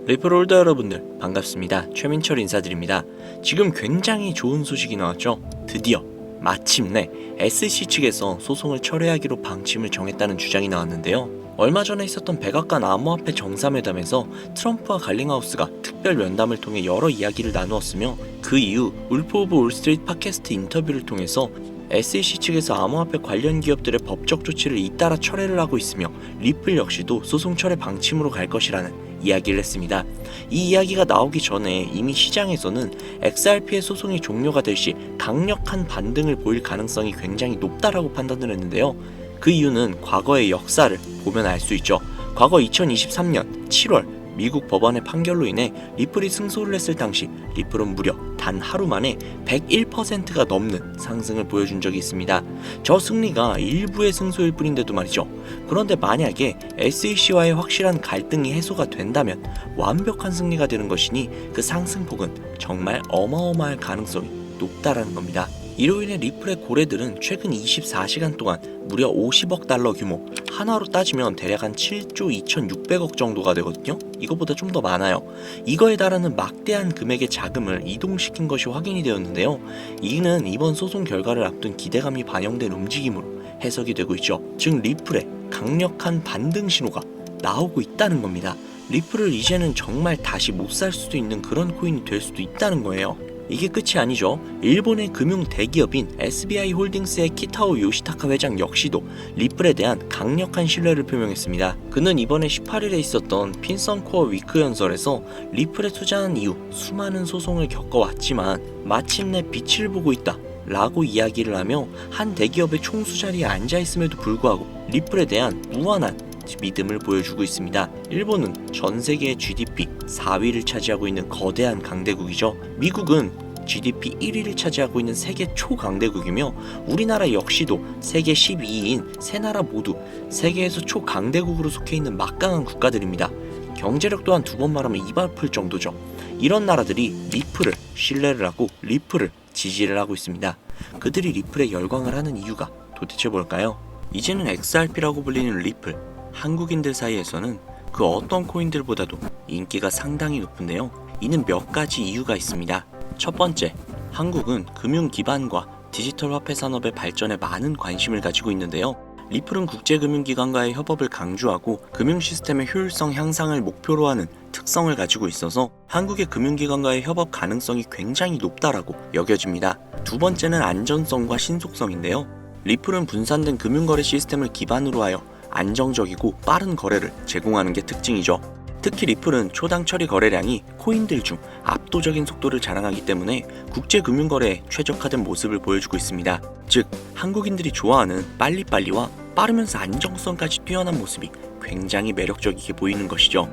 리플 홀더 여러분들 반갑습니다. 최민철 인사드립니다. 지금 굉장히 좋은 소식이 나왔죠. 드디어 마침내 SC 측에서 소송을 철회하기로 방침을 정했다는 주장이 나왔는데요. 얼마 전에 있었던 백악관 암호화폐 정상회담에서 트럼프와 갈링하우스가 특별 면담을 통해 여러 이야기를 나누었으며, 그 이후 울프 오브 올스트리트 팟캐스트 인터뷰를 통해서 SEC 측에서 암호화폐 관련 기업들의 법적 조치를 잇따라 철회를 하고 있으며, 리플 역시도 소송 철회 방침으로 갈 것이라는 이야기를 했습니다. 이 이야기가 나오기 전에 이미 시장에서는 XRP의 소송이 종료가 될 시 강력한 반등을 보일 가능성이 굉장히 높다라고 판단을 했는데요. 그 이유는 과거의 역사를 보면 알 수 있죠. 과거 2023년 7월 미국 법원의 판결로 인해 리플이 승소를 했을 당시 리플은 무려 단 하루 만에 101%가 넘는 상승을 보여준 적이 있습니다. 저 승리가 일부의 승소일 뿐인데도 말이죠. 그런데 만약에 SEC와의 확실한 갈등이 해소가 된다면 완벽한 승리가 되는 것이니 그 상승폭은 정말 어마어마할 가능성이 높다라는 겁니다. 이로 인해 리플의 고래들은 최근 24시간 동안 무려 50억 달러 규모, 하나로 따지면 대략 한 7조 2,600억 정도가 되거든요. 이거보다 좀 더 많아요. 이거에 달하는 막대한 금액의 자금을 이동시킨 것이 확인이 되었는데요. 이는 이번 소송 결과를 앞둔 기대감이 반영된 움직임으로 해석이 되고 있죠. 즉 리플의 강력한 반등 신호가 나오고 있다는 겁니다. 리플을 이제는 정말 다시 못 살 수도 있는 그런 코인이 될 수도 있다는 거예요. 이게 끝이 아니죠. 일본의 금융 대기업인 SBI 홀딩스의 키타오 요시타카 회장 역시도 리플에 대한 강력한 신뢰를 표명했습니다. 그는 이번에 18일에 있었던 핀썬코어 위크 연설에서 리플에 투자한 이후 수많은 소송을 겪어왔지만 마침내 빛을 보고 있다 라고 이야기를 하며, 한 대기업의 총수 자리에 앉아있음에도 불구하고 리플에 대한 무한한 믿음을 보여주고 있습니다. 일본은 전 세계의 GDP 4위를 차지하고 있는 거대한 강대국이죠. 미국은 GDP 1위를 차지하고 있는 세계 초강대국이며, 우리나라 역시도 세계 12위인 세 나라 모두 세계에서 초강대국으로 속해 있는 막강한 국가들입니다. 경제력 또한 두 번 말하면 입 아플 정도죠. 이런 나라들이 리플을 신뢰를 하고 리플을 지지를 하고 있습니다. 그들이 리플에 열광을 하는 이유가 도대체 뭘까요? 이제는 XRP라고 불리는 리플, 한국인들 사이에서는 그 어떤 코인들보다도 인기가 상당히 높은데요. 이는 몇 가지 이유가 있습니다. 첫 번째, 한국은 금융 기반과 디지털 화폐 산업의 발전에 많은 관심을 가지고 있는데요. 리플은 국제금융기관과의 협업을 강조하고 금융 시스템의 효율성 향상을 목표로 하는 특성을 가지고 있어서 한국의 금융기관과의 협업 가능성이 굉장히 높다라고 여겨집니다. 두 번째는 안전성과 신속성인데요. 리플은 분산된 금융거래 시스템을 기반으로 하여 안정적이고 빠른 거래를 제공하는 게 특징이죠. 특히 리플은 초당 처리 거래량이 코인들 중 압도적인 속도를 자랑하기 때문에 국제금융거래에 최적화된 모습을 보여주고 있습니다. 즉, 한국인들이 좋아하는 빨리빨리와 빠르면서 안정성까지 뛰어난 모습이 굉장히 매력적이게 보이는 것이죠.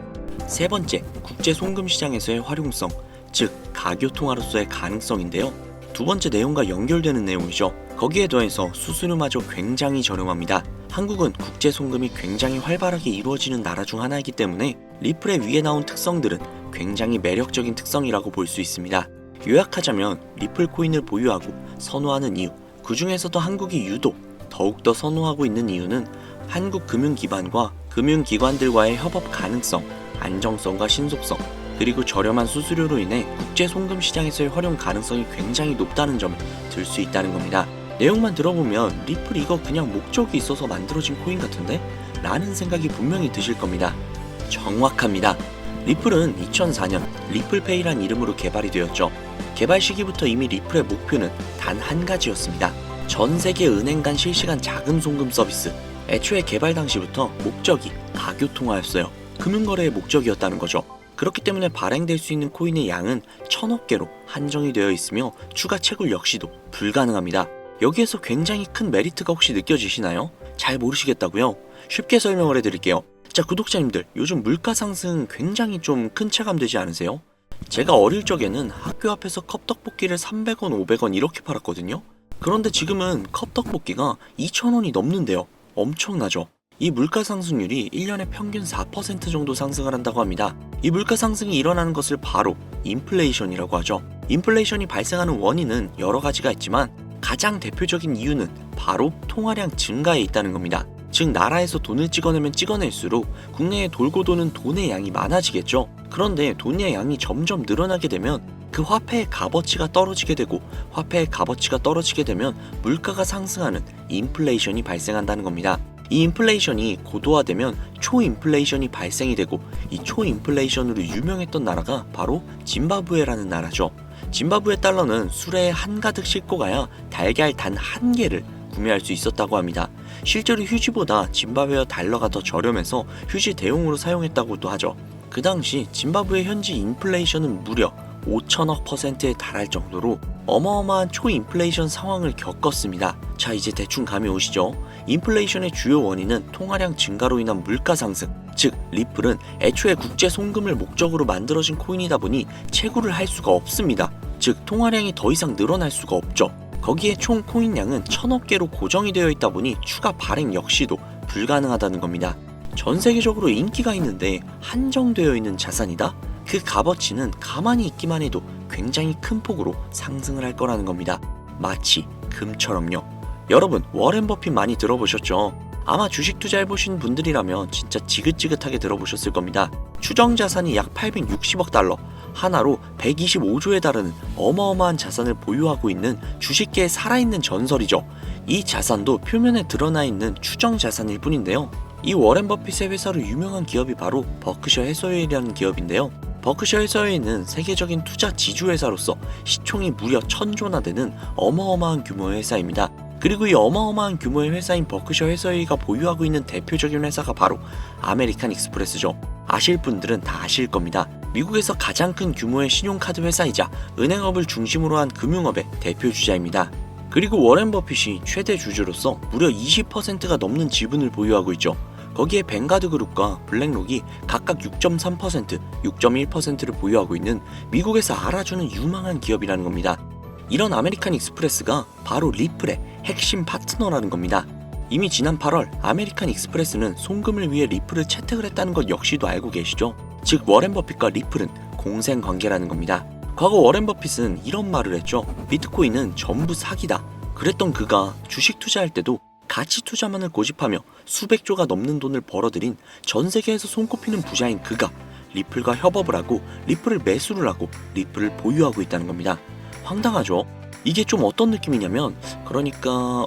세 번째, 국제 송금 시장에서의 활용성, 즉 가교통화로서의 가능성인데요. 두 번째 내용과 연결되는 내용이죠. 거기에 더해서 수수료마저 굉장히 저렴합니다. 한국은 국제 송금이 굉장히 활발하게 이루어지는 나라 중 하나이기 때문에 리플의 위에 나온 특성들은 굉장히 매력적인 특성이라고 볼 수 있습니다. 요약하자면 리플 코인을 보유하고 선호하는 이유, 그 중에서도 한국이 유독 더욱더 선호하고 있는 이유는 한국 금융기반과 금융기관들과의 협업 가능성, 안정성과 신속성, 그리고 저렴한 수수료로 인해 국제 송금 시장에서의 활용 가능성이 굉장히 높다는 점을 들 수 있다는 겁니다. 내용만 들어보면 리플 이거 그냥 목적이 있어서 만들어진 코인 같은데? 라는 생각이 분명히 드실 겁니다. 정확합니다. 리플은 2004년 리플페이란 이름으로 개발이 되었죠. 개발 시기부터 이미 리플의 목표는 단 한 가지였습니다. 전 세계 은행 간 실시간 자금 송금 서비스. 애초에 개발 당시부터 목적이 가교통화였어요. 금융거래의 목적이었다는 거죠. 그렇기 때문에 발행될 수 있는 코인의 양은 1000억 개로 한정이 되어 있으며 추가 채굴 역시도 불가능합니다. 여기에서 굉장히 큰 메리트가 혹시 느껴지시나요? 잘 모르시겠다고요? 쉽게 설명을 해드릴게요. 자, 구독자님들, 요즘 물가 상승 굉장히 좀 큰 체감 되지 않으세요? 제가 어릴 적에는 학교 앞에서 컵떡볶이를 300원, 500원 이렇게 팔았거든요. 그런데 지금은 컵떡볶이가 2,000원이 넘는데요. 엄청나죠? 이 물가 상승률이 1년에 평균 4% 정도 상승을 한다고 합니다. 이 물가 상승이 일어나는 것을 바로 인플레이션이라고 하죠. 인플레이션이 발생하는 원인은 여러 가지가 있지만 가장 대표적인 이유는 바로 통화량 증가에 있다는 겁니다. 즉 나라에서 돈을 찍어내면 찍어낼수록 국내에 돌고 도는 돈의 양이 많아지겠죠. 그런데 돈의 양이 점점 늘어나게 되면 그 화폐의 값어치가 떨어지게 되고 화폐의 값어치가 떨어지게 되면 물가가 상승하는 인플레이션이 발생한다는 겁니다. 이 인플레이션이 고도화되면 초인플레이션이 발생이 되고 이 초인플레이션으로 유명했던 나라가 바로 짐바브웨라는 나라죠. 짐바브웨 달러는 수레에 한가득 싣고 가야 달걀 단 한 개를 구매할 수 있었다고 합니다. 실제로 휴지보다 짐바브웨어 달러가 더 저렴해서 휴지 대용으로 사용했다고도 하죠. 그 당시 짐바브웨 현지 인플레이션은 무려 5천억 %에 달할 정도로 어마어마한 초인플레이션 상황을 겪었습니다. 자, 이제 대충 감이 오시죠? 인플레이션의 주요 원인은 통화량 증가로 인한 물가 상승, 즉 리플은 애초에 국제 송금을 목적으로 만들어진 코인이다 보니 채굴을 할 수가 없습니다. 즉 통화량이 더 이상 늘어날 수가 없죠. 거기에 총 코인량은 1,000억 개로 고정이 되어 있다 보니 추가 발행 역시도 불가능하다는 겁니다. 전 세계적으로 인기가 있는데 한정되어 있는 자산이다? 그 값어치는 가만히 있기만 해도 굉장히 큰 폭으로 상승을 할 거라는 겁니다. 마치 금처럼요. 여러분, 워렌 버핏 많이 들어보셨죠? 아마 주식 투자해보신 분들이라면 진짜 지긋지긋하게 들어보셨을 겁니다. 추정 자산이 약 860억 달러, 하나로 125조에 달하는 어마어마한 자산을 보유하고 있는 주식계의 살아있는 전설이죠. 이 자산도 표면에 드러나 있는 추정 자산일 뿐인데요. 이 워렌 버핏의 회사로 유명한 기업이 바로 버크셔 해서웨이라는 기업인데요. 버크셔 해서웨이는 세계적인 투자 지주회사로서 시총이 무려 1,000조나 되는 어마어마한 규모의 회사입니다. 그리고 이 어마어마한 규모의 회사인 버크셔 해서웨이가 보유하고 있는 대표적인 회사가 바로 아메리칸 익스프레스죠. 아실 분들은 다 아실 겁니다. 미국에서 가장 큰 규모의 신용카드 회사이자 은행업을 중심으로 한 금융업의 대표 주자입니다. 그리고 워렌 버핏이 최대 주주로서 무려 20%가 넘는 지분을 보유하고 있죠. 거기에 뱅가드 그룹과 블랙록이 각각 6.3%, 6.1%를 보유하고 있는 미국에서 알아주는 유망한 기업이라는 겁니다. 이런 아메리칸 익스프레스가 바로 리플의 핵심 파트너라는 겁니다. 이미 지난 8월 아메리칸 익스프레스는 송금을 위해 리플을 채택을 했다는 것 역시도 알고 계시죠? 즉 워렌 버핏과 리플은 공생 관계라는 겁니다. 과거 워렌 버핏은 이런 말을 했죠. 비트코인은 전부 사기다. 그랬던 그가 주식 투자할 때도 가치 투자만을 고집하며 수백조가 넘는 돈을 벌어들인 전 세계에서 손꼽히는 부자인 그가 리플과 협업을 하고 리플을 매수를 하고 리플을 보유하고 있다는 겁니다. 황당하죠? 이게 좀 어떤 느낌이냐면 그러니까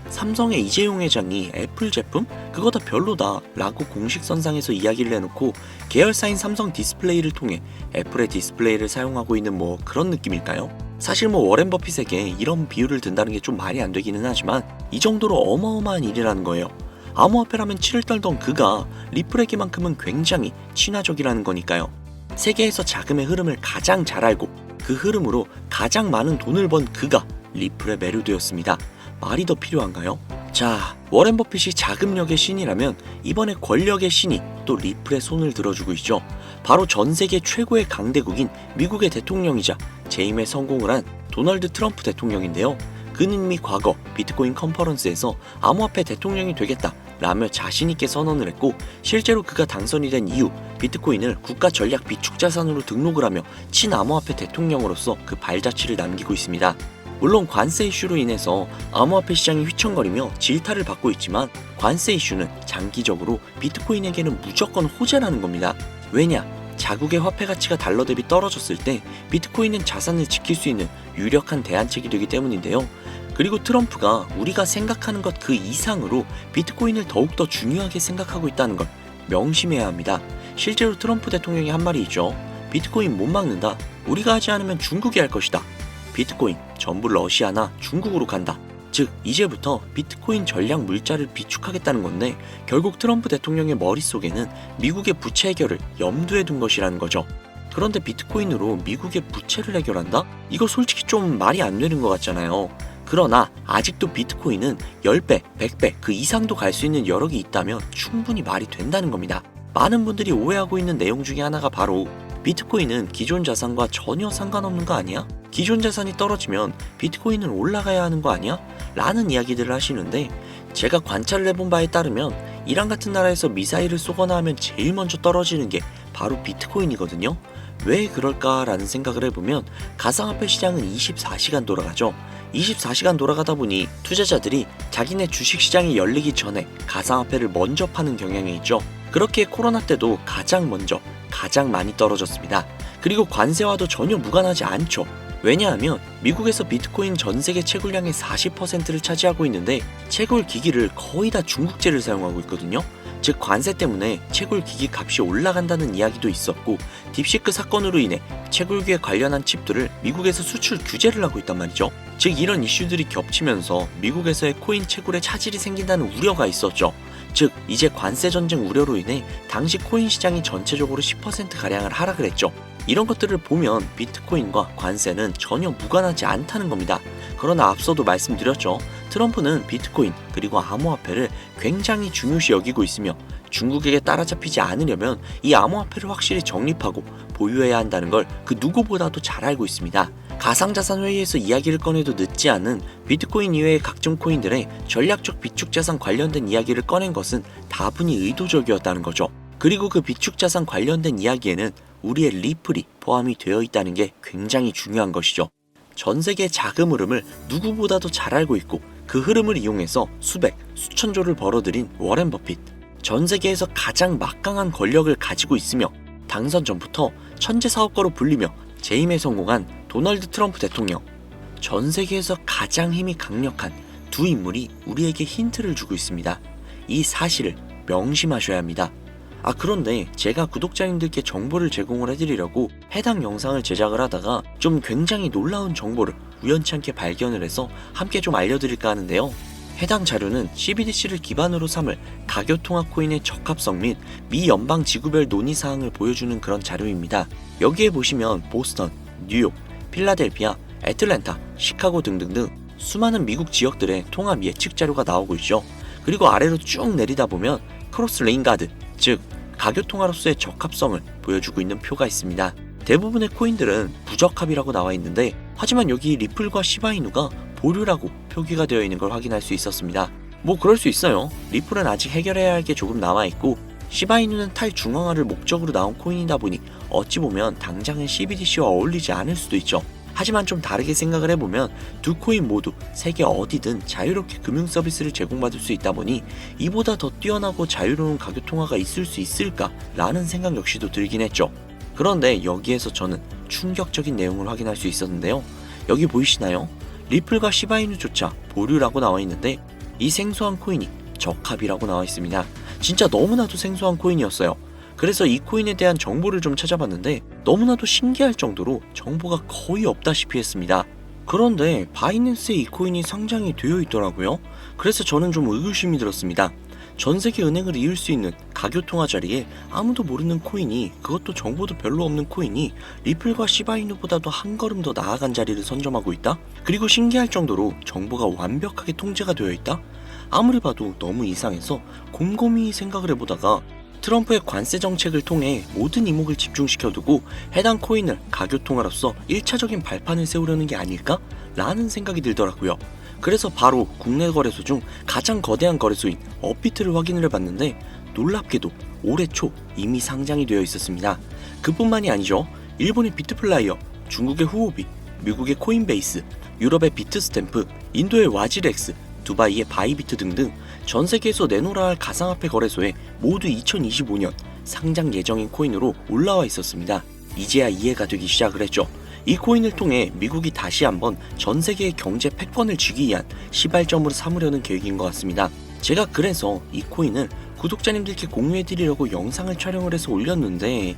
삼성의 이재용 회장이 애플 제품? 그거 다 별로다 라고 공식선상에서 이야기를 해놓고 계열사인 삼성 디스플레이를 통해 애플의 디스플레이를 사용하고 있는 뭐 그런 느낌일까요? 사실 뭐 워렌 버핏에게 이런 비유를 든다는 게 좀 말이 안 되기는 하지만 이 정도로 어마어마한 일이라는 거예요. 암호화폐라면 치를 떨던 그가 리플에게만큼은 굉장히 친화적이라는 거니까요. 세계에서 자금의 흐름을 가장 잘 알고 그 흐름으로 가장 많은 돈을 번 그가 리플에 매료되었습니다. 말이 더 필요한가요? 자, 워렌 버핏이 자금력의 신이라면 이번에 권력의 신이 또 리플의 손을 들어주고 있죠. 바로 전 세계 최고의 강대국인 미국의 대통령이자 재임에 성공을 한 도널드 트럼프 대통령인데요. 그는 이미 과거 비트코인 컨퍼런스에서 암호화폐 대통령이 되겠다 라며 자신있게 선언을 했고 실제로 그가 당선이 된 이후 비트코인을 국가 전략 비축 자산으로 등록을 하며 친암호화폐 대통령으로서 그 발자취를 남기고 있습니다. 물론 관세 이슈로 인해서 암호화폐 시장이 휘청거리며 질타를 받고 있지만 관세 이슈는 장기적으로 비트코인에게는 무조건 호재라는 겁니다. 왜냐? 자국의 화폐 가치가 달러 대비 떨어졌을 때 비트코인은 자산을 지킬 수 있는 유력한 대안책이 되기 때문인데요. 그리고 트럼프가 우리가 생각하는 것 그 이상으로 비트코인을 더욱더 중요하게 생각하고 있다는 걸 명심해야 합니다. 실제로 트럼프 대통령이 한 말이 있죠. 비트코인 못 막는다. 우리가 하지 않으면 중국이 할 것이다. 비트코인 전부 러시아나 중국으로 간다. 즉 이제부터 비트코인 전략 물자를 비축하겠다는 건데 결국 트럼프 대통령의 머릿속에는 미국의 부채 해결을 염두에 둔 것이라는 거죠. 그런데 비트코인으로 미국의 부채를 해결한다? 이거 솔직히 좀 말이 안 되는 것 같잖아요. 그러나 아직도 비트코인은 10배, 100배 그 이상도 갈 수 있는 여력이 있다면 충분히 말이 된다는 겁니다. 많은 분들이 오해하고 있는 내용 중에 하나가 바로 비트코인은 기존 자산과 전혀 상관없는 거 아니야? 기존 자산이 떨어지면 비트코인은 올라가야 하는 거 아니야? 라는 이야기들을 하시는데, 제가 관찰을 해본 바에 따르면 이란 같은 나라에서 미사일을 쏘거나 하면 제일 먼저 떨어지는 게 바로 비트코인이거든요. 왜 그럴까라는 생각을 해보면 가상화폐 시장은 24시간 돌아가죠. 24시간 돌아가다 보니 투자자들이 자기네 주식시장이 열리기 전에 가상화폐를 먼저 파는 경향이 있죠. 그렇게 코로나 때도 가장 먼저 가장 많이 떨어졌습니다. 그리고 관세와도 전혀 무관하지 않죠. 왜냐하면 미국에서 비트코인 전 세계 채굴량의 40%를 차지하고 있는데 채굴 기기를 거의 다 중국제를 사용하고 있거든요. 즉 관세 때문에 채굴 기기 값이 올라간다는 이야기도 있었고, 딥시크 사건으로 인해 채굴기에 관련한 칩들을 미국에서 수출 규제를 하고 있단 말이죠. 즉 이런 이슈들이 겹치면서 미국에서의 코인 채굴에 차질이 생긴다는 우려가 있었죠. 즉 이제 관세 전쟁 우려로 인해 당시 코인 시장이 전체적으로 10%가량을 하락을 했죠. 이런 것들을 보면 비트코인과 관세는 전혀 무관하지 않다는 겁니다. 그러나 앞서도 말씀드렸죠. 트럼프는 비트코인 그리고 암호화폐를 굉장히 중요시 여기고 있으며 중국에게 따라잡히지 않으려면 이 암호화폐를 확실히 정립하고 보유해야 한다는 걸 그 누구보다도 잘 알고 있습니다. 가상자산 회의에서 이야기를 꺼내도 늦지 않은 비트코인 이외의 각종 코인들의 전략적 비축자산 관련된 이야기를 꺼낸 것은 다분히 의도적이었다는 거죠. 그리고 그 비축자산 관련된 이야기에는 우리의 리플이 포함이 되어 있다는 게 굉장히 중요한 것이죠. 전 세계 자금 흐름을 누구보다도 잘 알고 있고 그 흐름을 이용해서 수백, 수천조를 벌어들인 워렌 버핏. 전 세계에서 가장 막강한 권력을 가지고 있으며 당선 전부터 천재 사업가로 불리며 재임에 성공한 도널드 트럼프 대통령. 전 세계에서 가장 힘이 강력한 두 인물이 우리에게 힌트를 주고 있습니다. 이 사실을 명심하셔야 합니다. 그런데 제가 구독자님들께 정보를 제공을 해드리려고 해당 영상을 제작을 하다가 좀 굉장히 놀라운 정보를 우연치 않게 발견을 해서 함께 좀 알려드릴까 하는데요. 해당 자료는 CBDC를 기반으로 삼을 가교통화 코인의 적합성 및 미 연방 지구별 논의사항을 보여주는 그런 자료입니다. 여기에 보시면 보스턴, 뉴욕, 필라델피아, 애틀랜타, 시카고 등등등 수많은 미국 지역들의 통합 예측 자료가 나오고 있죠. 그리고 아래로 쭉 내리다 보면 크로스 레인가드, 즉 가교통화로서의 적합성을 보여주고 있는 표가 있습니다. 대부분의 코인들은 부적합이라고 나와 있는데, 하지만 여기 리플과 시바이누가 보류라고 표기가 되어 있는 걸 확인할 수 있었습니다. 뭐 그럴 수 있어요. 리플은 아직 해결해야 할 게 조금 남아있고 시바이누는 탈중앙화를 목적으로 나온 코인이다 보니 어찌 보면 당장은 CBDC와 어울리지 않을 수도 있죠. 하지만 좀 다르게 생각을 해보면 두 코인 모두 세계 어디든 자유롭게 금융 서비스를 제공받을 수 있다 보니 이보다 더 뛰어나고 자유로운 가교통화가 있을 수 있을까 라는 생각 역시도 들긴 했죠. 그런데 여기에서 저는 충격적인 내용을 확인할 수 있었는데요. 여기 보이시나요? 리플과 시바이누조차 보류라고 나와 있는데 이 생소한 코인이 적합이라고 나와 있습니다. 진짜 너무나도 생소한 코인이었어요. 그래서 이 코인에 대한 정보를 좀 찾아봤는데 너무나도 신기할 정도로 정보가 거의 없다시피 했습니다. 그런데 바이낸스에 이 코인이 상장이 되어 있더라고요. 그래서 저는 좀 의구심이 들었습니다. 전 세계 은행을 이을 수 있는 가교통화 자리에 아무도 모르는 코인이, 그것도 정보도 별로 없는 코인이 리플과 시바이누보다도 한 걸음 더 나아간 자리를 선점하고 있다? 그리고 신기할 정도로 정보가 완벽하게 통제가 되어 있다? 아무리 봐도 너무 이상해서 곰곰이 생각을 해보다가 트럼프의 관세 정책을 통해 모든 이목을 집중시켜두고 해당 코인을 가교통화로서 1차적인 발판을 세우려는 게 아닐까? 라는 생각이 들더라고요. 그래서 바로 국내 거래소 중 가장 거대한 거래소인 업비트를 확인을 해봤는데 놀랍게도 올해 초 이미 상장이 되어 있었습니다. 그뿐만이 아니죠. 일본의 비트플라이어, 중국의 후오비, 미국의 코인베이스, 유럽의 비트스탬프, 인도의 와지렉스, 두바이의 바이비트 등등 전 세계에서 내놓으라 할 가상화폐 거래소에 모두 2025년 상장 예정인 코인으로 올라와 있었습니다. 이제야 이해가 되기 시작을 했죠. 이 코인을 통해 미국이 다시 한번 전 세계의 경제 패권을 쥐기 위한 시발점으로 삼으려는 계획인 것 같습니다. 제가 그래서 이 코인을 구독자님들께 공유해드리려고 영상을 촬영을 해서 올렸는데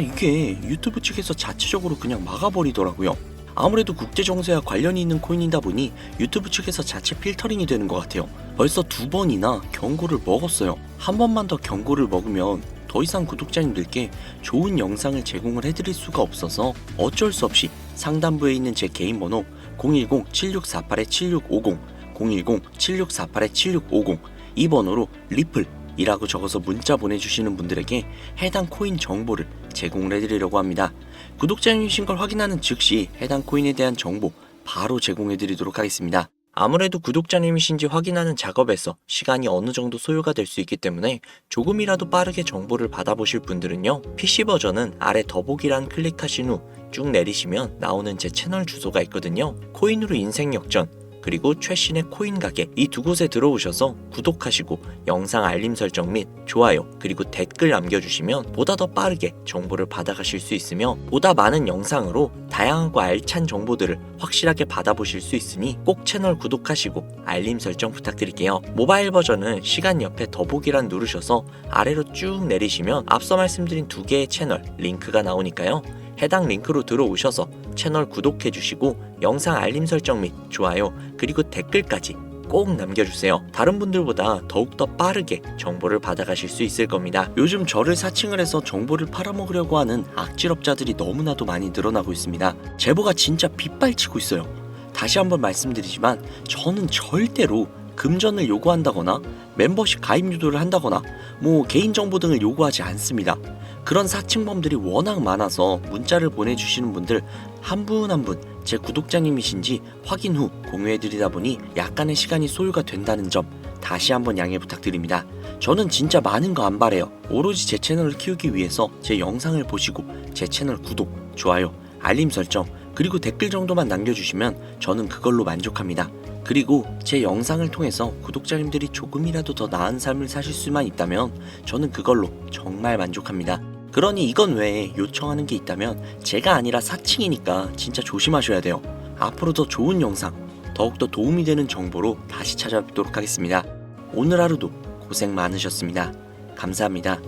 이게 유튜브 측에서 자체적으로 그냥 막아버리더라고요. 아무래도 국제정세와 관련이 있는 코인이다 보니 유튜브 측에서 자체 필터링이 되는 것 같아요. 벌써 2번이나 경고를 먹었어요. 한 번만 더 경고를 먹으면 더 이상 구독자님들께 좋은 영상을 제공을 해드릴 수가 없어서 어쩔 수 없이 상단부에 있는 제 개인 번호 010-7648-7650 010-7648-7650 이 번호로 리플이라고 적어서 문자 보내주시는 분들에게 해당 코인 정보를 제공을 해드리려고 합니다. 구독자님이신 걸 확인하는 즉시 해당 코인에 대한 정보 바로 제공해드리도록 하겠습니다. 아무래도 구독자님이신지 확인하는 작업에서 시간이 어느 정도 소요가 될 수 있기 때문에 조금이라도 빠르게 정보를 받아보실 분들은요, PC 버전은 아래 더보기란 클릭하신 후 쭉 내리시면 나오는 제 채널 주소가 있거든요. 코인으로 인생 역전, 그리고 최신의 코인 가게, 이 두 곳에 들어오셔서 구독하시고 영상 알림 설정 및 좋아요 그리고 댓글 남겨주시면 보다 더 빠르게 정보를 받아가실 수 있으며 보다 많은 영상으로 다양하고 알찬 정보들을 확실하게 받아보실 수 있으니 꼭 채널 구독하시고 알림 설정 부탁드릴게요. 모바일 버전은 시간 옆에 더보기란 누르셔서 아래로 쭉 내리시면 앞서 말씀드린 두 개의 채널 링크가 나오니까요. 해당 링크로 들어오셔서 채널 구독해주시고 영상 알림 설정 및 좋아요 그리고 댓글까지 꼭 남겨주세요. 다른 분들보다 더욱더 빠르게 정보를 받아가실 수 있을 겁니다. 요즘 저를 사칭을 해서 정보를 팔아먹으려고 하는 악질업자들이 너무나도 많이 늘어나고 있습니다. 제보가 진짜 빗발치고 있어요. 다시 한번 말씀드리지만 저는 절대로 금전을 요구한다거나 멤버십 가입 유도를 한다거나 개인정보 등을 요구하지 않습니다. 그런 사칭범들이 워낙 많아서 문자를 보내주시는 분들 한 분 한 분 제 구독자님이신지 확인 후 공유해드리다 보니 약간의 시간이 소요가 된다는 점 다시 한번 양해 부탁드립니다. 저는 진짜 많은 거 안 바래요. 오로지 제 채널을 키우기 위해서 제 영상을 보시고 제 채널 구독, 좋아요, 알림 설정 그리고 댓글 정도만 남겨주시면 저는 그걸로 만족합니다. 그리고 제 영상을 통해서 구독자님들이 조금이라도 더 나은 삶을 사실 수만 있다면 저는 그걸로 정말 만족합니다. 그러니 이건 외에 요청하는 게 있다면 제가 아니라 사칭이니까 진짜 조심하셔야 돼요. 앞으로 더 좋은 영상, 더욱더 도움이 되는 정보로 다시 찾아뵙도록 하겠습니다. 오늘 하루도 고생 많으셨습니다. 감사합니다.